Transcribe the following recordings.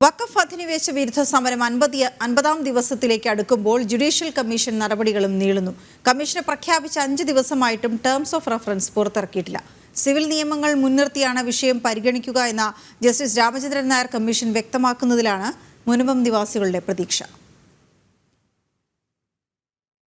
വഖഫ് അധിനിവേശ വിരുദ്ധ സമരം 50ാം ദിവസത്തിലേക്ക് അടുക്കുമ്പോൾ ജുഡീഷ്യൽ കമ്മീഷൻ നടപടികളും നീളുന്നു. കമ്മീഷന് പ്രഖ്യാപിച്ച 5 ദിവസമായിട്ടും ടേംസ് ഓഫ് റഫറൻസ് പുറത്തിറക്കിയിട്ടില്ല. സിവിൽ നിയമങ്ങൾ മുൻനിർത്തിയാണ് വിഷയം പരിഗണിക്കുക എന്ന ജസ്റ്റിസ് രാമചന്ദ്രൻ നായർ കമ്മീഷൻ വ്യക്തമാക്കുന്നതിലാണ് മുനമ്പം നിവാസികളുടെ പ്രതീക്ഷ.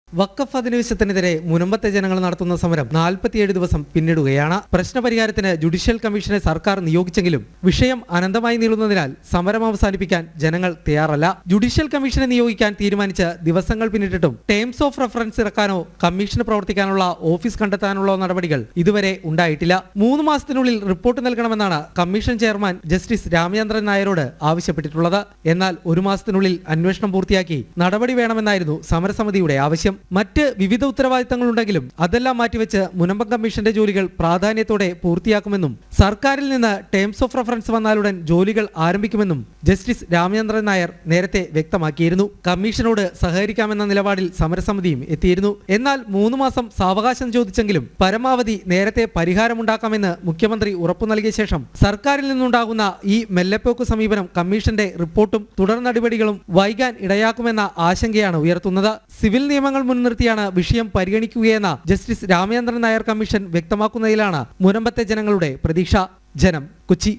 വഖഫ് അധിനിവേശത്തിനെതിരെ മുനമ്പത്തെ ജനങ്ങൾ നടത്തുന്ന സമരം 47 ദിവസം പിന്നിടുകയാണ്. പ്രശ്നപരിഹാരത്തിന് ജുഡീഷ്യൽ കമ്മീഷനെ സർക്കാർ നിയോഗിച്ചെങ്കിലും വിഷയം അനന്തമായി നീളുന്നതിനാൽ സമരം അവസാനിപ്പിക്കാൻ ജനങ്ങൾ തയ്യാറല്ല. ജുഡീഷ്യൽ കമ്മീഷനെ നിയോഗിക്കാൻ തീരുമാനിച്ച് ദിവസങ്ങൾ പിന്നിട്ടിട്ടും ടേംസ് ഓഫ് റഫറൻസ് ഇറക്കാനോ കമ്മീഷന് പ്രവർത്തിക്കാനുള്ള ഓഫീസ് കണ്ടെത്താനുള്ള നടപടികൾ ഇതുവരെ ഉണ്ടായിട്ടില്ല. 3 മാസത്തിനുള്ളിൽ റിപ്പോർട്ട് നൽകണമെന്നാണ് കമ്മീഷൻ ചെയർമാൻ ജസ്റ്റിസ് രാമചന്ദ്രൻ നായരോട് ആവശ്യപ്പെട്ടിട്ടുള്ളത്. എന്നാൽ 1 മാസത്തിനുള്ളിൽ അന്വേഷണം പൂർത്തിയാക്കി നടപടി വേണമെന്നായിരുന്നു സമരസമിതിയുടെ ആവശ്യം. മറ്റ് വിവിധ ഉത്തരവാദിത്തങ്ങളുണ്ടെങ്കിലും അതെല്ലാം മാറ്റിവെച്ച് മുനമ്പം കമ്മീഷന്റെ ജോലികൾ പ്രാധാന്യത്തോടെ പൂർത്തിയാക്കുമെന്നും സർക്കാരിൽ നിന്ന് ടേംസ് ഓഫ് റഫറൻസ് വന്നാലുടൻ ജോലികൾ ആരംഭിക്കുമെന്നും ജസ്റ്റിസ് രാമചന്ദ്രൻ നായർ നേരത്തെ വ്യക്തമാക്കിയിരുന്നു. കമ്മീഷനോട് സഹകരിക്കാമെന്ന നിലപാടിൽ സമരസമിതിയും എത്തിയിരുന്നു. എന്നാൽ 3 മാസം സാവകാശം ചോദിച്ചെങ്കിലും പരമാവധി നേരത്തെ പരിഹാരമുണ്ടാക്കാമെന്ന് മുഖ്യമന്ത്രി ഉറപ്പു നൽകിയ ശേഷം സർക്കാരിൽ നിന്നുണ്ടാകുന്ന ഈ മെല്ലെപ്പോക്ക് സമീപനം കമ്മീഷന്റെ റിപ്പോർട്ടും തുടർ നടപടികളും വൈകാൻ ഇടയാക്കുമെന്ന ആശങ്കയാണ് ഉയർത്തുന്നത്. സിവിൽ നിയമങ്ങൾ മുൻനിർത്തിയാണ് വിഷയം പരിഗണിക്കുകയെന്ന ജസ്റ്റിസ് രാമചന്ദ്രൻ നായർ കമ്മീഷൻ വ്യക്തമാക്കുന്നതിലാണ് മുനമ്പത്തെ ജനങ്ങളുടെ പ്രതീക്ഷ. ജനം, കൊച്ചി.